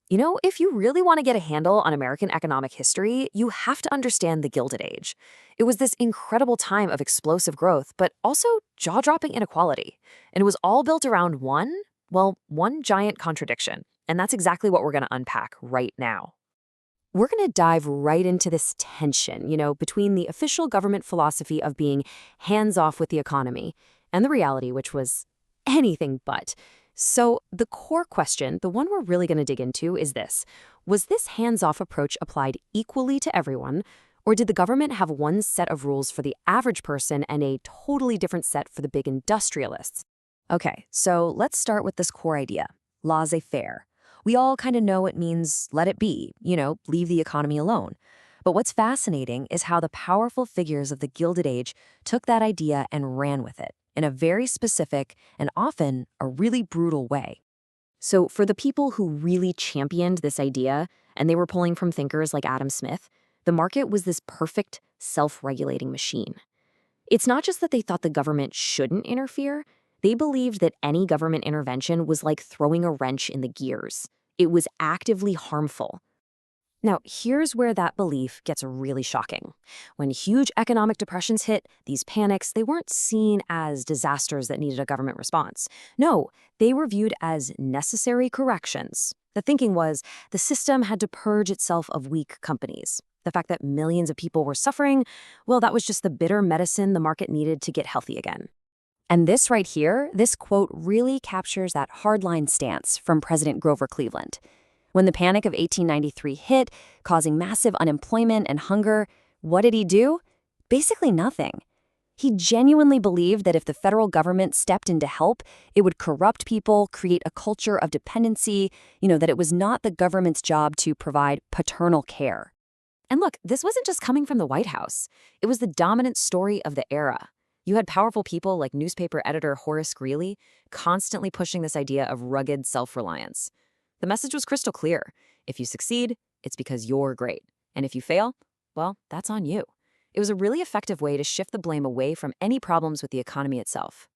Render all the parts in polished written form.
If you really want to get a handle on American economic history, you have to understand the Gilded Age. It was this incredible time of explosive growth, but also jaw-dropping inequality. And it was all built around one giant contradiction. And that's exactly what we're going to unpack right now. We're going to dive right into this tension, between the official government philosophy of being hands-off with the economy and the reality, which was anything but. So the core question, the one we're really going to dig into, is this. Was this hands-off approach applied equally to everyone, or did the government have one set of rules for the average person and a totally different set for the big industrialists? Okay, so let's start with this core idea, laissez-faire. We all kind of know it means let it be, leave the economy alone. But what's fascinating is how the powerful figures of the Gilded Age took that idea and ran with it in a very specific and often a really brutal way. So for the people who really championed this idea, and they were pulling from thinkers like Adam Smith, the market was this perfect self-regulating machine. It's not just that they thought the government shouldn't interfere, they believed that any government intervention was like throwing a wrench in the gears. It was actively harmful. Now, here's where that belief gets really shocking. When huge economic depressions hit, these panics, they weren't seen as disasters that needed a government response. No, they were viewed as necessary corrections. The thinking was the system had to purge itself of weak companies. The fact that millions of people were suffering, well, that was just the bitter medicine the market needed to get healthy again. And this right here, this quote really captures that hardline stance from President Grover Cleveland. When the Panic of 1893 hit, causing massive unemployment and hunger, what did he do? Basically nothing. He genuinely believed that if the federal government stepped in to help, it would corrupt people, create a culture of dependency, that it was not the government's job to provide paternal care. And look, this wasn't just coming from the White House. It was the dominant story of the era. You had powerful people like newspaper editor Horace Greeley constantly pushing this idea of rugged self-reliance. The message was crystal clear. If you succeed, it's because you're great. And if you fail, well, that's on you. It was a really effective way to shift the blame away from any problems with the economy itself.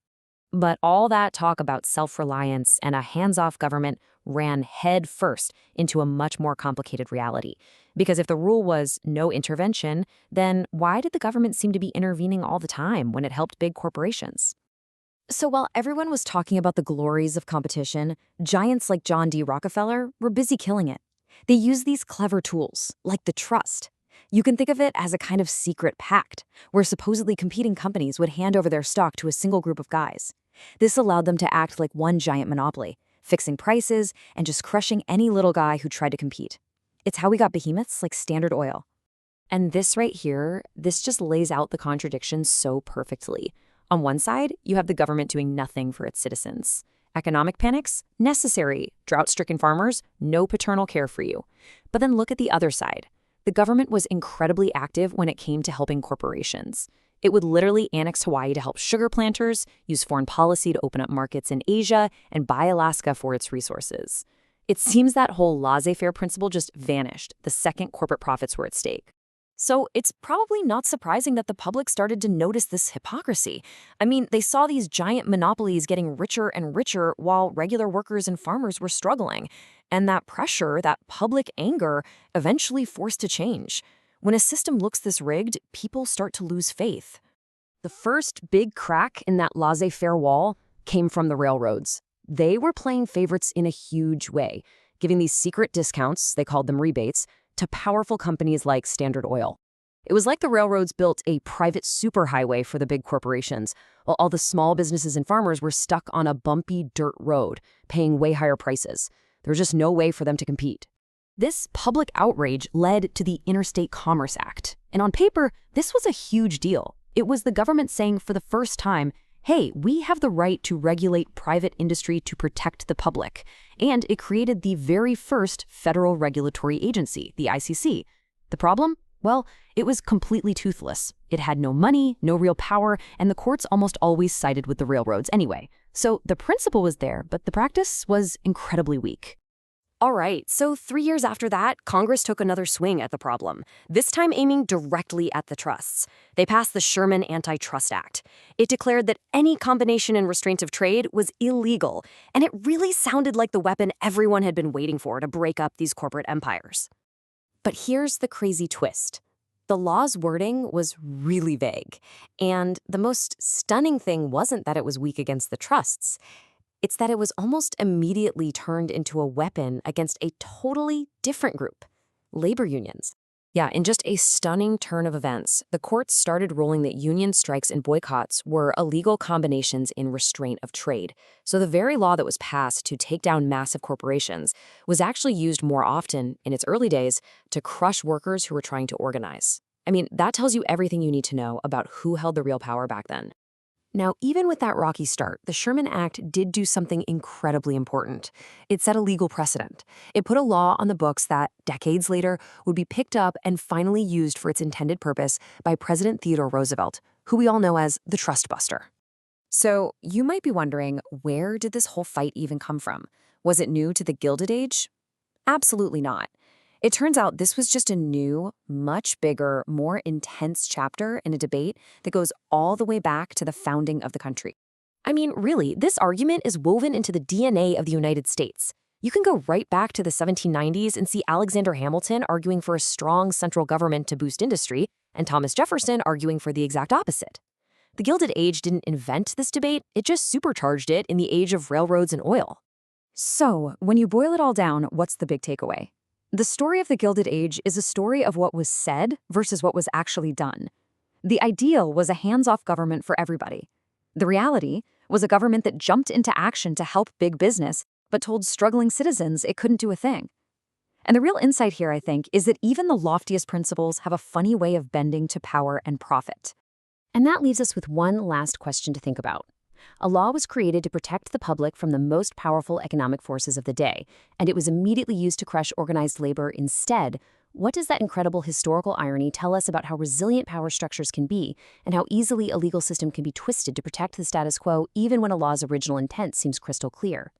But all that talk about self-reliance and a hands-off government ran head first into a much more complicated reality. Because if the rule was no intervention, then why did the government seem to be intervening all the time when it helped big corporations? So while everyone was talking about the glories of competition, giants like John D. Rockefeller were busy killing it. They used these clever tools, like the trust. You can think of it as a kind of secret pact, where supposedly competing companies would hand over their stock to a single group of guys. This allowed them to act like one giant monopoly, fixing prices and just crushing any little guy who tried to compete. It's how we got behemoths like Standard Oil. And this right here, this just lays out the contradiction so perfectly. On one side, you have the government doing nothing for its citizens. Economic panics? Necessary. Drought-stricken farmers? No paternal care for you. But then look at the other side. The government was incredibly active when it came to helping corporations. It would literally annex Hawaii to help sugar planters, use foreign policy to open up markets in Asia, and buy Alaska for its resources. It seems that whole laissez-faire principle just vanished the second corporate profits were at stake. So it's probably not surprising that the public started to notice this hypocrisy. I mean, they saw these giant monopolies getting richer and richer while regular workers and farmers were struggling. And that pressure, that public anger, eventually forced a change. When a system looks this rigged, people start to lose faith. The first big crack in that laissez-faire wall came from the railroads. They were playing favorites in a huge way, giving these secret discounts, they called them rebates, to powerful companies like Standard Oil. It was like the railroads built a private superhighway for the big corporations, while all the small businesses and farmers were stuck on a bumpy dirt road, paying way higher prices. There was just no way for them to compete. This public outrage led to the Interstate Commerce Act. And on paper, this was a huge deal. It was the government saying for the first time, hey, we have the right to regulate private industry to protect the public. And it created the very first federal regulatory agency, the ICC. The problem? Well, it was completely toothless. It had no money, no real power, and the courts almost always sided with the railroads anyway. So the principle was there, but the practice was incredibly weak. All right, so 3 years after that, Congress took another swing at the problem, this time aiming directly at the trusts. They passed the Sherman Antitrust Act. It declared that any combination and restraint of trade was illegal, and it really sounded like the weapon everyone had been waiting for to break up these corporate empires. But here's the crazy twist. The law's wording was really vague, and the most stunning thing wasn't that it was weak against the trusts. It's that it was almost immediately turned into a weapon against a totally different group, labor unions. Yeah, in just a stunning turn of events, the courts started ruling that union strikes and boycotts were illegal combinations in restraint of trade. So the very law that was passed to take down massive corporations was actually used more often in its early days to crush workers who were trying to organize. I mean, that tells you everything you need to know about who held the real power back then. Now, even with that rocky start, the Sherman Act did do something incredibly important. It set a legal precedent. It put a law on the books that, decades later, would be picked up and finally used for its intended purpose by President Theodore Roosevelt, who we all know as the Trust Buster. So, you might be wondering, where did this whole fight even come from? Was it new to the Gilded Age? Absolutely not. It turns out this was just a new, much bigger, more intense chapter in a debate that goes all the way back to the founding of the country. I mean, really, this argument is woven into the DNA of the United States. You can go right back to the 1790s and see Alexander Hamilton arguing for a strong central government to boost industry, and Thomas Jefferson arguing for the exact opposite. The Gilded Age didn't invent this debate, it just supercharged it in the age of railroads and oil. So, when you boil it all down, what's the big takeaway? The story of the Gilded Age is a story of what was said versus what was actually done. The ideal was a hands-off government for everybody. The reality was a government that jumped into action to help big business, but told struggling citizens it couldn't do a thing. And the real insight here, I think, is that even the loftiest principles have a funny way of bending to power and profit. And that leaves us with one last question to think about. A law was created to protect the public from the most powerful economic forces of the day, and it was immediately used to crush organized labor instead. What does that incredible historical irony tell us about how resilient power structures can be, and how easily a legal system can be twisted to protect the status quo even when a law's original intent seems crystal clear?